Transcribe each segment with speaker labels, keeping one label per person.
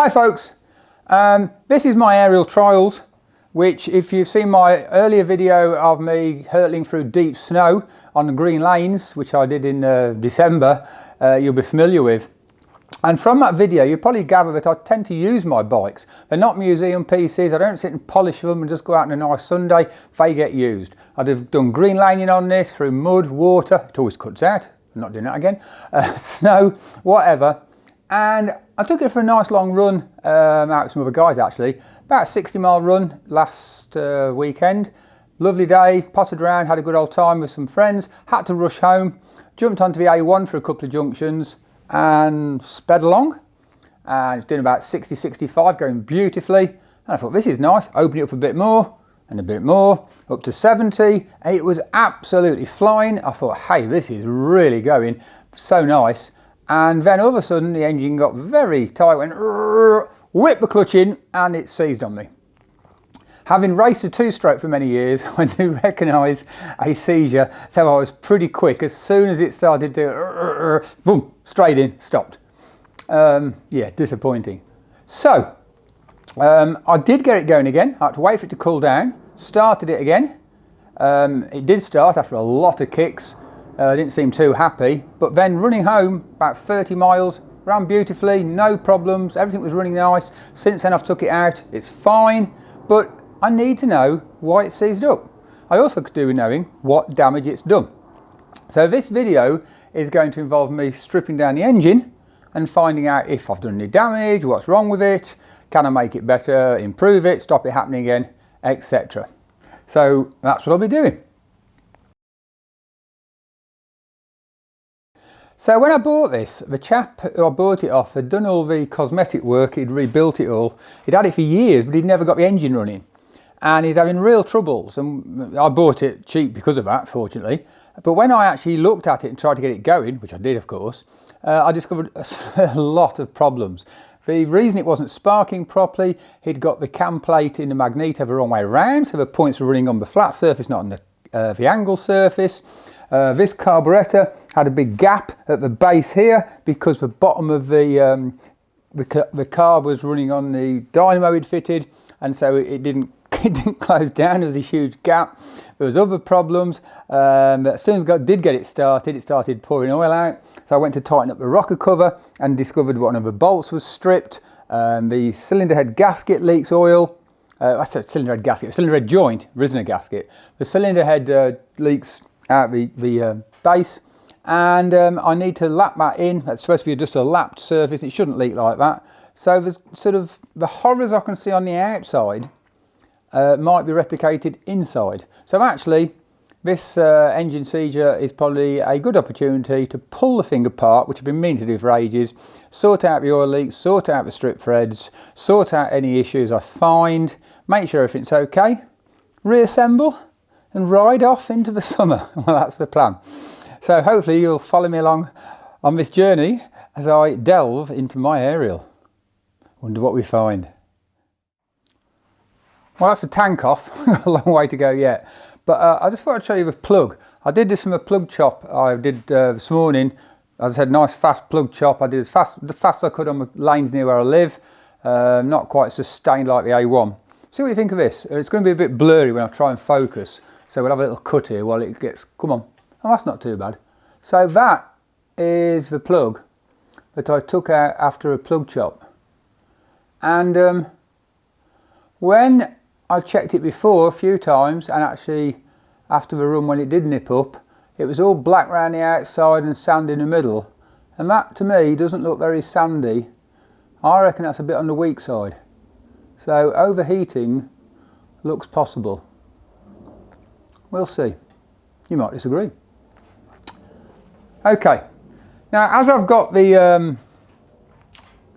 Speaker 1: Hi folks, this is my aerial trials, which if you've seen my earlier video of me hurtling through deep snow on the green lanes, which I did in December, you'll be familiar with. And from that video you probably gather that I tend to use my bikes. They're not museum pieces, I don't sit and polish them and just go out on a nice Sunday, they get used. I'd have done green laning on this through mud, water, it always cuts out, I'm not doing that again, snow, whatever. And I took it for a nice long run out with some other guys actually. About a 60-mile run last weekend. Lovely day, potted around, had a good old time with some friends. Had to rush home, jumped onto the A1 for a couple of junctions and sped along. And it's doing about 60, 65, going beautifully. And I thought, this is nice, open it up a bit more and a bit more, up to 70. It was absolutely flying. I thought, hey, this is really going so nice. And then all of a sudden the engine got very tight, went whipped the clutch in and it seized on me. Having raced a two-stroke for many years, I do recognise a seizure, so I was pretty quick. As soon as it started to boom, straight in, stopped. Yeah, disappointing. So I did get it going again. I had to wait for it to cool down, started it again. It did start after a lot of kicks. I didn't seem too happy, but then running home about 30 miles, ran beautifully, no problems, everything was running nice. Since then I've took it out, it's fine, but I need to know why it seized up. I also could do with knowing what damage it's done. So this video is going to involve me stripping down the engine and finding out if I've done any damage, what's wrong with it, can I make it better, improve it, stop it happening again, etc. So that's what I'll be doing. So when I bought this, the chap who I bought it off had done all the cosmetic work, he'd rebuilt it all. He'd had it for years, but he'd never got the engine running. And he's having real troubles, and I bought it cheap because of that, fortunately. But when I actually looked at it and tried to get it going, which I did of course, I discovered a lot of problems. The reason it wasn't sparking properly, he'd got the cam plate in the magneto the wrong way around, so the points were running on the flat surface, not on the angle surface. This carburetor had a big gap at the base here because the bottom of the carb was running on the dynamo he'd fitted, and so it didn't close down. There was a huge gap. There was other problems. As soon as I did get it started pouring oil out. So I went to tighten up the rocker cover and discovered one of the bolts was stripped. The cylinder head gasket leaks oil. I said cylinder head gasket, cylinder head joint, there isn't a gasket. The cylinder head leaks out the base, and I need to lap that in. That's supposed to be just a lapped surface, it shouldn't leak like that. So there's sort of the horrors I can see on the outside might be replicated inside. So actually this engine seizure is probably a good opportunity to pull the thing apart, which I've been meaning to do for ages, sort out the oil leaks, sort out the strip threads, sort out any issues I find, make sure everything's okay, reassemble and ride off into the summer. Well, that's the plan. So hopefully you'll follow me along on this journey as I delve into my aerial. Wonder what we find. Well, that's the tank off. A long way to go yet. But I just thought I'd show you the plug. I did this from a plug chop I did this morning. As I said, nice fast plug chop. I did the fastest I could on the lanes near where I live. Not quite sustained like the A1. See what you think of this. It's going to be a bit blurry when I try and focus. So we'll have a little cut here while it gets, come on. Oh, that's not too bad. So that is the plug that I took out after a plug chop. And when I checked it before a few times, and actually after the run when it did nip up, it was all black around the outside and sand in the middle. And that to me doesn't look very sandy. I reckon that's a bit on the weak side. So overheating looks possible. We'll see. You might disagree. Okay, now as I've got the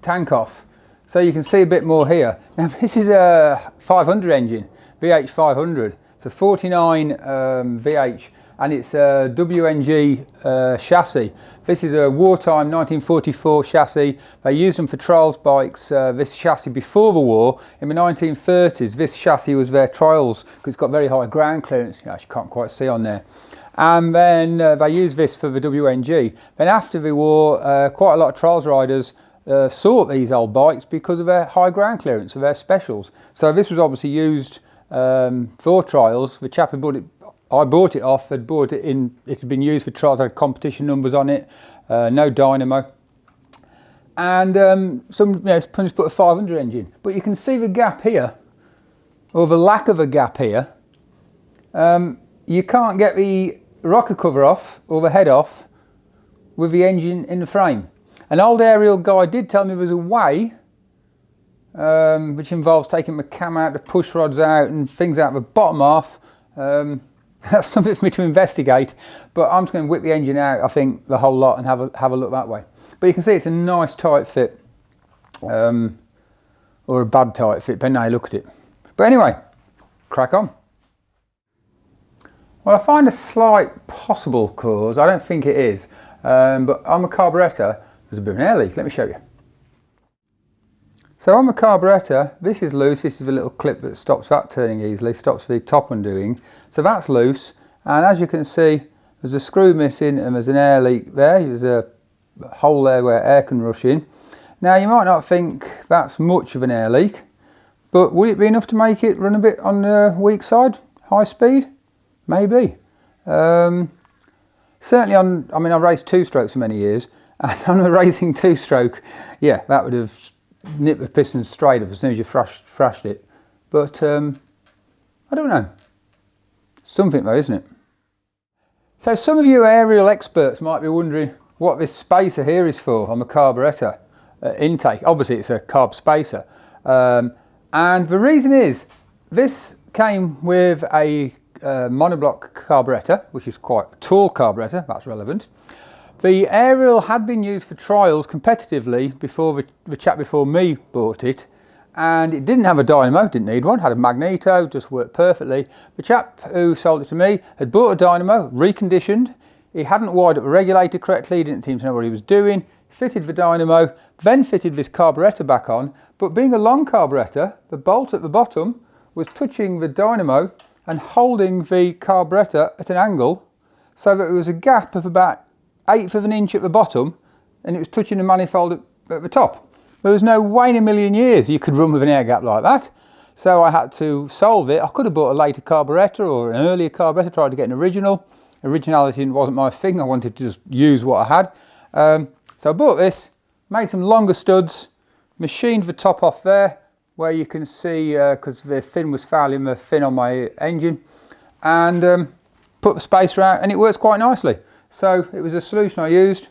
Speaker 1: tank off, so you can see a bit more here. Now this is a 500 engine, VH 500. It's a 49 VH, and it's a WNG chassis. This is a wartime 1944 chassis. They used them for trials bikes, this chassis before the war. In the 1930s, this chassis was their trials, because it's got very high ground clearance. You actually can't quite see on there. And then they used this for the WNG. Then after the war, quite a lot of trials riders sort these old bikes because of their high ground clearance, of their specials. So this was obviously used for trials. The chap who bought it, I bought it off, had bought it in, it had been used for trials, had competition numbers on it, no dynamo. And someone's put a 500 engine. But you can see the gap here, or the lack of a gap here. You can't get the rocker cover off, or the head off, with the engine in the frame. An old Ariel guy did tell me there was a way, which involves taking the cam out, the push rods out and things out of the bottom half. That's something for me to investigate, but I'm just going to whip the engine out, I think, the whole lot, and have a look that way. But you can see it's a nice tight fit, or a bad tight fit, depending on how you look at it. But anyway, crack on. Well, I find a slight possible cause, I don't think it is, but on the carburetor there's a bit of an air leak. Let me show you. So on the carburetor, this is loose. This is the little clip that stops that turning easily, stops the top undoing. So that's loose, and as you can see, there's a screw missing and there's an air leak there. There's a hole there where air can rush in. Now you might not think that's much of an air leak, but would it be enough to make it run a bit on the weak side, high speed? Maybe. Certainly on, I mean, I raced two-strokes for many years, and on a racing two-stroke, yeah, that would have nipped the pistons straight up as soon as you thrashed it. But I don't know. Something though, isn't it? So some of you Ariel experts might be wondering what this spacer here is for on the carburetor intake. Obviously it's a carb spacer. And the reason is, this came with a monoblock carburetor, which is quite a tall carburetor, that's relevant. The Ariel had been used for trials competitively before the chap before me bought it, and it didn't have a dynamo, didn't need one, had a magneto, just worked perfectly. The chap who sold it to me had bought a dynamo, reconditioned, he hadn't wired up the regulator correctly, he didn't seem to know what he was doing, fitted the dynamo, then fitted this carburetor back on, but being a long carburetor, the bolt at the bottom was touching the dynamo and holding the carburetor at an angle, so that there was a gap of about 1/8 of an inch at the bottom, and it was touching the manifold at the top. There was no way in a million years you could run with an air gap like that, so I had to solve it. I could have bought a later carburetor or an earlier carburetor, tried to get an original. Originality wasn't my thing, I wanted to just use what I had. So I bought this, made some longer studs, machined the top off there, where you can see, because the fin was fouling the fin on my engine, and put the spacer out, and it works quite nicely. So it was a solution I used.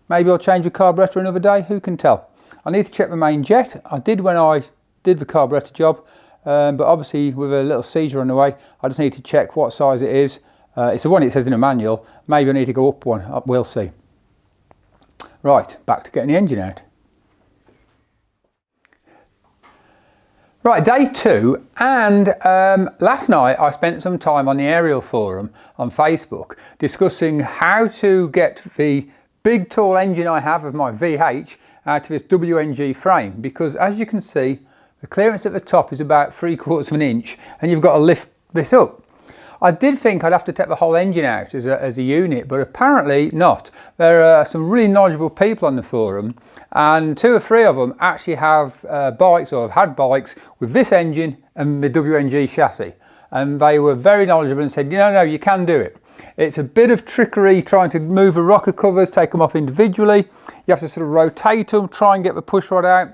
Speaker 1: Maybe I'll change the carburetor another day, who can tell. I need to check the main jet. I did when I did the carburetor job, but obviously with a little seizure on the way, I just need to check what size it is. It's the one it says in a manual. Maybe I need to go up one, we'll see. Right, back to getting the engine out. Right, day 2, and last night I spent some time on the Ariel forum on Facebook discussing how to get the big tall engine I have of my VH out of this WNG frame, because as you can see, the clearance at the top is about 3/4 of an inch, and you've got to lift this up. I did think I'd have to take the whole engine out as a unit, but apparently not. There are some really knowledgeable people on the forum, and 2 or 3 of them actually have bikes, or have had bikes with this engine and the WNG chassis, and they were very knowledgeable and said, no, you can do it. It's a bit of trickery trying to move the rocker covers, take them off individually. You have to sort of rotate them, try and get the push rod out.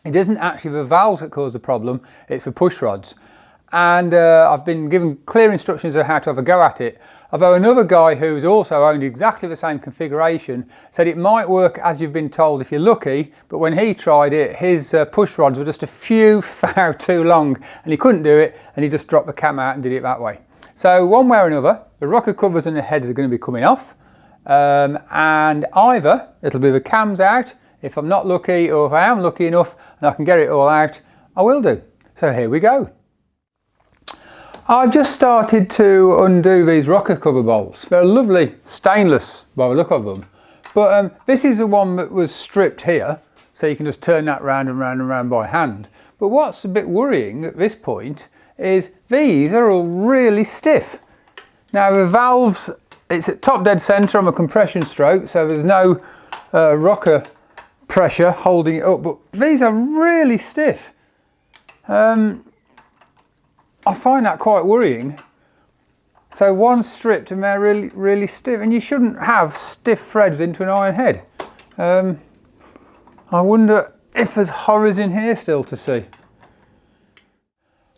Speaker 1: It isn't actually the valves that cause the problem, it's the push rods. And I've been given clear instructions on how to have a go at it. Although another guy who's also owned exactly the same configuration said it might work as you've been told if you're lucky, but when he tried it, his push rods were just a few thou too long, and he couldn't do it, and he just dropped the cam out and did it that way. So one way or another, the rocker covers and the heads are going to be coming off, and either it'll be the cams out, if I'm not lucky, or if I am lucky enough and I can get it all out, I will do. So here we go. I've just started to undo these rocker cover bolts. They're lovely stainless by the look of them, but this is the one that was stripped here, so you can just turn that round and round and round by hand. But what's a bit worrying at this point is these are all really stiff. Now the valves, it's at top dead centre on a compression stroke, so there's no rocker pressure holding it up, but these are really stiff. I find that quite worrying. So one stripped and they're really stiff, and you shouldn't have stiff threads into an iron head. I wonder if there's horrors in here still to see.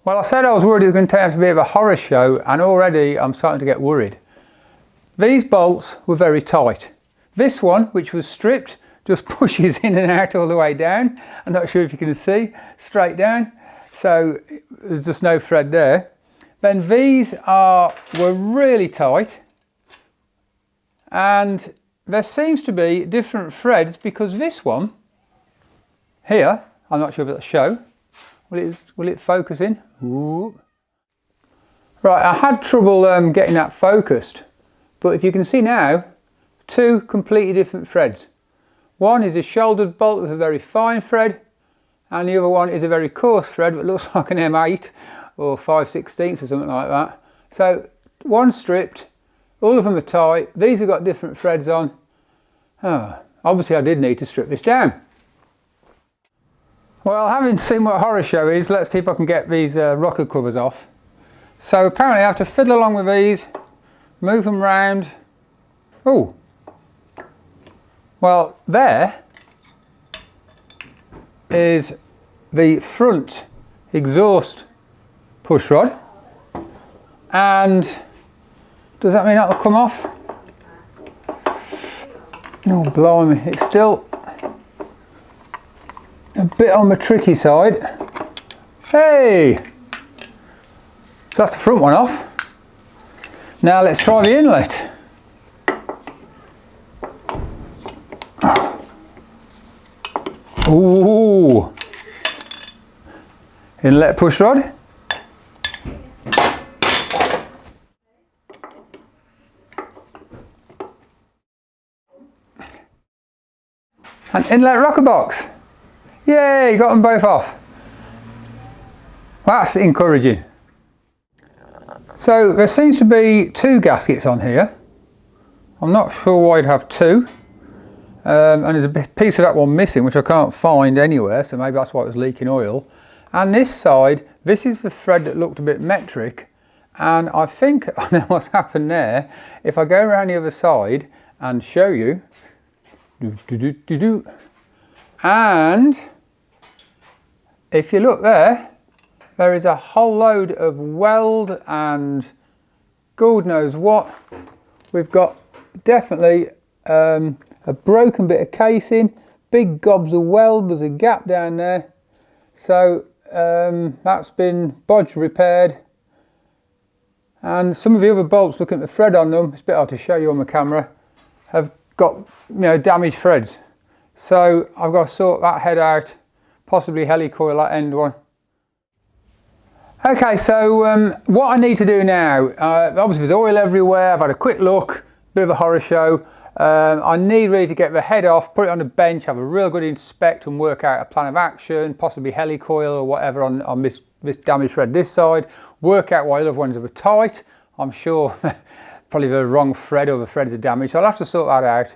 Speaker 1: Well, I said I was worried it was going to turn out to be a bit of a horror show, and already I'm starting to get worried. These bolts were very tight. This one, which was stripped, just pushes in and out all the way down. I'm not sure if you can see, straight down. So there's just no thread there. Then these were really tight, and there seems to be different threads, because this one here, I'm not sure if it'll show. Will it focus in? Ooh. Right, I had trouble getting that focused, but if you can see now, two completely different threads. One is a shouldered bolt with a very fine thread, and the other one is a very coarse thread that looks like an M8 or 5/16 or something like that. So one stripped, all of them are tight, these have got different threads on. Obviously I did need to strip this down. Well, having seen what a horror show is, let's see if I can get these rocker covers off. So apparently I have to fiddle along with these, move them round. Oh, well, there is the front exhaust push rod, and does that mean that'll come off? Oh blimey, it's still a bit on the tricky side. Hey! So that's the front one off. Now let's try the inlet. Ooh! Inlet push rod. And inlet rocker box. Yay, got them both off. That's encouraging. So there seems to be two gaskets on here. I'm not sure why you'd have two. And there's a piece of that one missing, which I can't find anywhere, so maybe that's why it was leaking oil. And this side, this is the thread that looked a bit metric, and I think I know what's happened there. If I go around the other side and show you, and if you look there, there is a whole load of weld and God knows what. We've got definitely a broken bit of casing, big gobs of weld, there's a gap down there. So that's been bodged, repaired. And some of the other bolts, looking at the thread on them, it's a bit hard to show you on the camera, have got, you know, damaged threads. So I've got to sort that head out, possibly helicoil that end one. Okay, so what I need to do now, obviously there's oil everywhere, I've had a quick look, bit of a horror show. I need really to get the head off, put it on the bench, have a real good inspect and work out a plan of action, possibly helicoil or whatever on this damaged thread this side, work out why the other ones are tight. I'm sure probably the wrong thread or the threads are damaged, so I'll have to sort that out.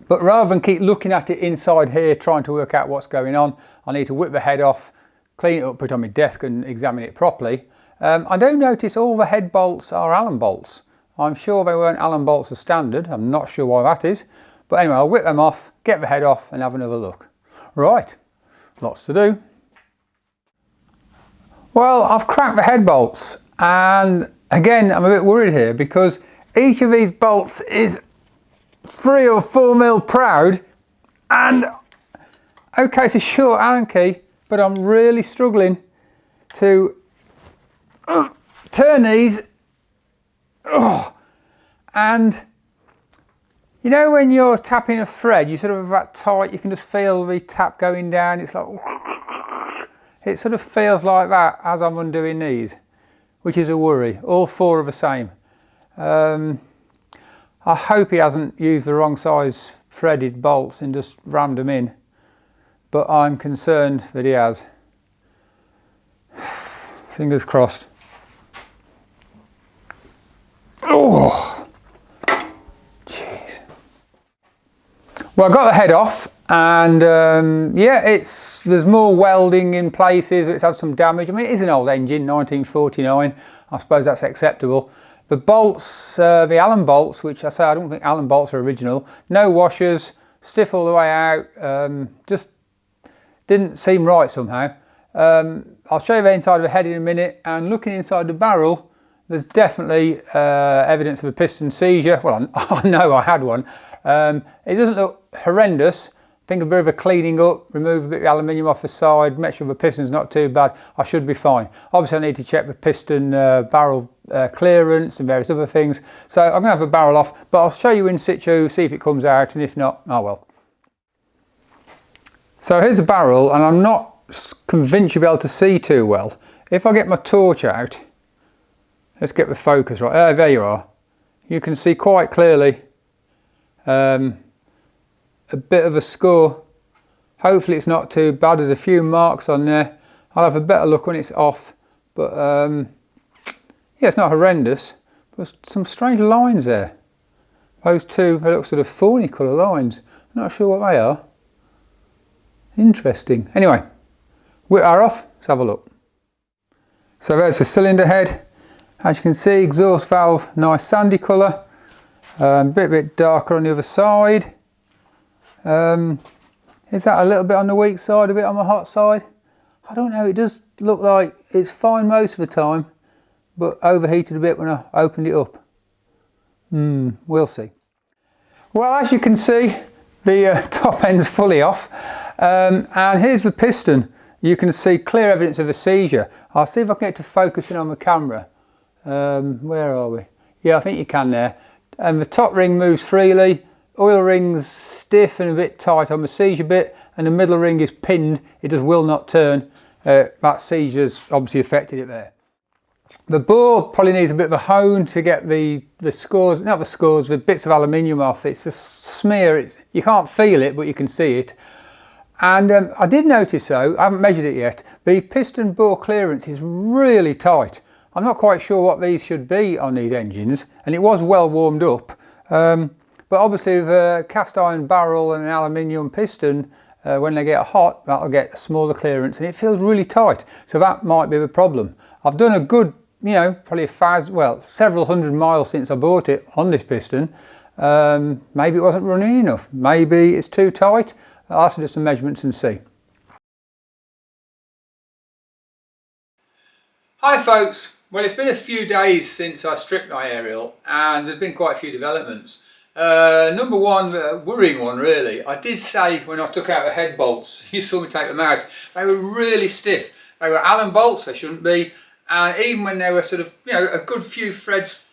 Speaker 1: But rather than keep looking at it inside here trying to work out what's going on, I need to whip the head off, clean it up, put it on my desk and examine it properly. I do notice all the head bolts are Allen bolts. I'm sure they weren't Allen bolts as standard, I'm not sure why that is. But anyway, I'll whip them off, get the head off and have another look. Right, lots to do. Well, I've cracked the head bolts, and again I'm a bit worried here because each of these bolts is 3 or 4 mil proud, and okay, it's a short Allen key, but I'm really struggling to turn these. And you know when you're tapping a thread, you sort of have that tight, you can just feel the tap going down, it's like, it sort of feels like that as I'm undoing these, which is a worry. All 4 are the same. I hope he hasn't used the wrong size threaded bolts and just rammed them in, but I'm concerned that he has. Fingers crossed. Oh, jeez. Well, I got the head off, and yeah, there's more welding in places. It's had some damage. I mean, it is an old engine, 1949. I suppose that's acceptable. The bolts, the Allen bolts, which I say I don't think Allen bolts are original. No washers, stiff all the way out. Just didn't seem right somehow. I'll show you the inside of the head in a minute. And looking inside the barrel, there's definitely evidence of a piston seizure. Well, I know I had one. It doesn't look horrendous. I think a bit of a cleaning up, remove a bit of aluminium off the side, make sure the piston's not too bad. I should be fine. Obviously I need to check the piston barrel clearance and various other things. So I'm going to have the barrel off, but I'll show you in situ, see if it comes out, and if not, oh well. So here's the barrel, and I'm not convinced you'll be able to see too well. If I get my torch out, let's get the focus right. There you are. You can see quite clearly a bit of a score. Hopefully it's not too bad. There's a few marks on there. I'll have a better look when it's off, but yeah, it's not horrendous. There's some strange lines there. Those two, they look sort of fawny colour lines. I'm not sure what they are. Interesting. Anyway, we are off. Let's have a look. So there's the cylinder head. As you can see, exhaust valve, nice sandy colour. Bit darker on the other side. Is that a little bit on the weak side, a bit on the hot side? I don't know, it does look like it's fine most of the time, but overheated a bit when I opened it up. We'll see. Well, as you can see, the top end's fully off, and here's the piston. You can see clear evidence of a seizure. I'll see if I can get to focusing on the camera. Where are we? Yeah, I think you can there. And the top ring moves freely. Oil ring's stiff and a bit tight on the seizure bit, and the middle ring is pinned. It just will not turn. That seizure's obviously affected it there. The bore probably needs a bit of a hone to get the scores, not the scores, the bits of aluminium off. It's a smear. You can't feel it, but you can see it. And I did notice though, I haven't measured it yet, the piston bore clearance is really tight. I'm not quite sure what these should be on these engines, and it was well warmed up. But obviously with a cast iron barrel and an aluminium piston, when they get hot, that'll get a smaller clearance, and it feels really tight. So that might be the problem. I've done a good, you know, probably several hundred miles since I bought it on this piston. Maybe it wasn't running enough. Maybe it's too tight. I'll have to do some measurements and see. Hi folks. Well, it's been a few days since I stripped my Ariel, and there's been quite a few developments. Number one, worrying one really, I did say when I took out the head bolts, you saw me take them out, they were really stiff. They were Allen bolts, they shouldn't be, and even when they were sort of, you know, a good few threads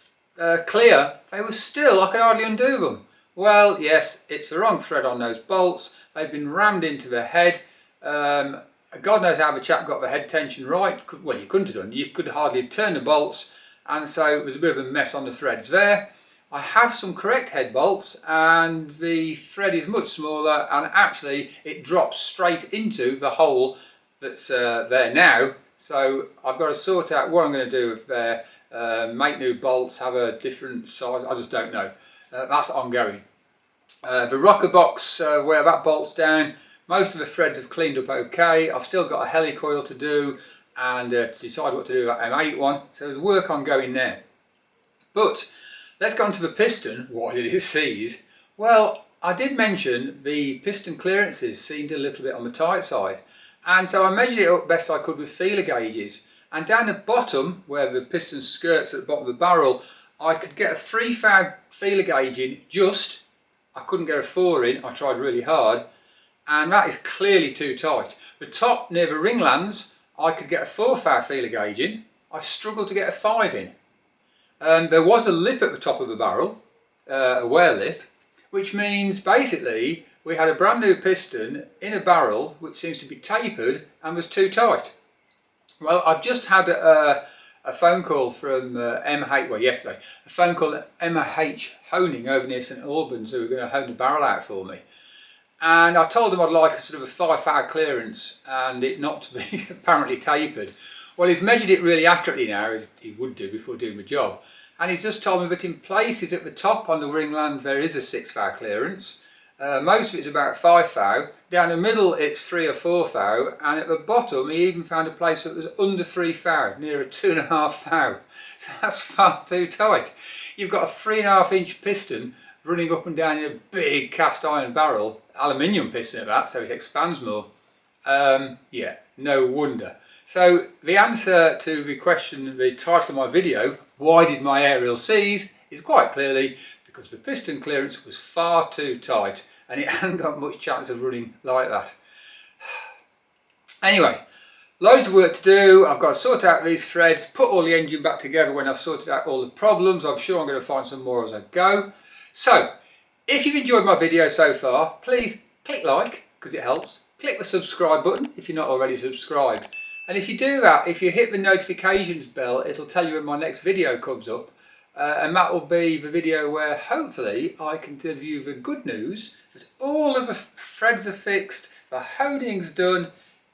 Speaker 1: clear, they were still, I could hardly undo them. Well, yes, it's the wrong thread on those bolts. They've been rammed into the head. God knows how the chap got the head tension right. Well, you couldn't have done. You could hardly turn the bolts, and so it was a bit of a mess on the threads there. I have some correct head bolts, and the thread is much smaller, and actually it drops straight into the hole that's there now. So I've got to sort out what I'm going to do with there. Make new bolts, have a different size. I just don't know. That's ongoing. The rocker box where that bolts down, most of the threads have cleaned up okay. I've still got a helicoil to do and to decide what to do with that M8 one. So there's work ongoing there. But let's go on to the piston. Why did it seize? Well, I did mention the piston clearances seemed a little bit on the tight side. And so I measured it up best I could with feeler gauges. And down the bottom, where the piston skirts at the bottom of the barrel, I could get a 3-fag feeler gauge in just. I couldn't get a 4 in, I tried really hard. And that is clearly too tight. The top near the ringlands, I could get a 4-fag feeler gauge in. I struggled to get a 5 in. There was a lip at the top of the barrel, a wear lip, which means basically we had a brand new piston in a barrel which seems to be tapered and was too tight. Well, I've just had a phone call from MH, well yesterday, a phone call at MH Honing over near St Albans, who were going to hone the barrel out for me. And I told them I'd like a sort of a 5-fag clearance and it not to be apparently tapered. Well, he's measured it really accurately now, as he would do before doing the job. And he's just told me that in places at the top on the ringland there is a 6-fag clearance. Most of it's about 5 thou. Down the middle it's 3 or 4 thou, and at the bottom he even found a place that was under 3 thou, near a 2.5 thou. So that's far too tight. You've got a 3.5 inch piston running up and down in a big cast iron barrel, aluminium piston at that, so it expands more. Yeah, no wonder. So the answer to the question, the title of my video, why did my Ariel seize, is quite clearly because the piston clearance was far too tight and it hadn't got much chance of running like that. Anyway, loads of work to do. I've got to sort out these threads, put all the engine back together when I've sorted out all the problems. I'm sure I'm going to find some more as I go. So, if you've enjoyed my video so far, please click like, because it helps. Click the subscribe button if you're not already subscribed. And if you do that, if you hit the notifications bell, it'll tell you when my next video comes up. And that will be the video where hopefully I can tell you the good news that all of the threads are fixed, the honing's done,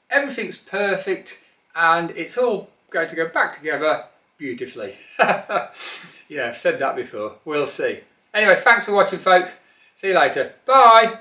Speaker 1: everything's perfect, and it's all going to go back together beautifully. Yeah, I've said that before. We'll see. Anyway, thanks for watching, folks. See you later. Bye.